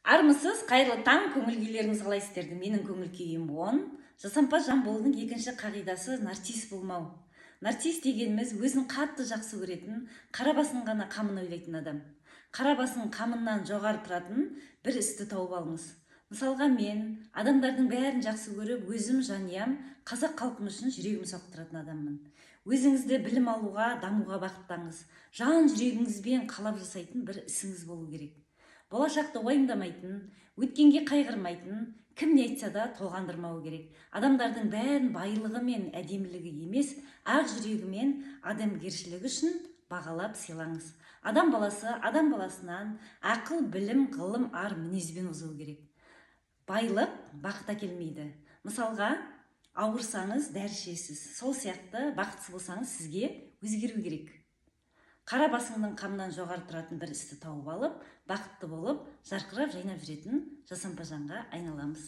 Армысыз, қайырлы таң, көңіл күйлеріңіз қалай сіздерді? Менің көңіл күйім 10. Жасампаз жан болудың екінші қағидасы нарцисс болмау. Нарцисс дегеніміз өзін қатты жақсы көретін, қара басын ғана қамын ойлайтын адам. Қара басын қамынан жоғары тұратын бір істі тауып алыңыз. Мысалға мен адамдардың бәрін жақсы көріп, өзім жанұям, қазақ халқым үшін жүрегім соқтыратын адаммын. Өзіңізді білім алуға, дамуға бақыттаңыз. Жан жүрегіңізбен қалап жасайтын бір ісіңіз болу керек. Болашақты уайымдамайтын, өткенге қайғырмайтын, кім не айтса да толғандырмау керек. Адамдардың бәрін байлығы мен әдемілігі емес, ақ жүрегі мен адамгершілігі үшін бағалап сыйлаңыз. Адам баласы адам баласынан ақыл, білім, ғылым, ар мінезбен озу керек. Байлық бақыт әкелмейді. Мысалға, ауырсаңыз дәрі ішесіз. Сол сияқты бақытсыз болсаңыз сізге өзгеру керек. Қара басыңның қамынан жоғары тұратын бір істі тауып алып, бақытты болып, жарқырап жайнап жүретін жасампаз жанға айналамыз.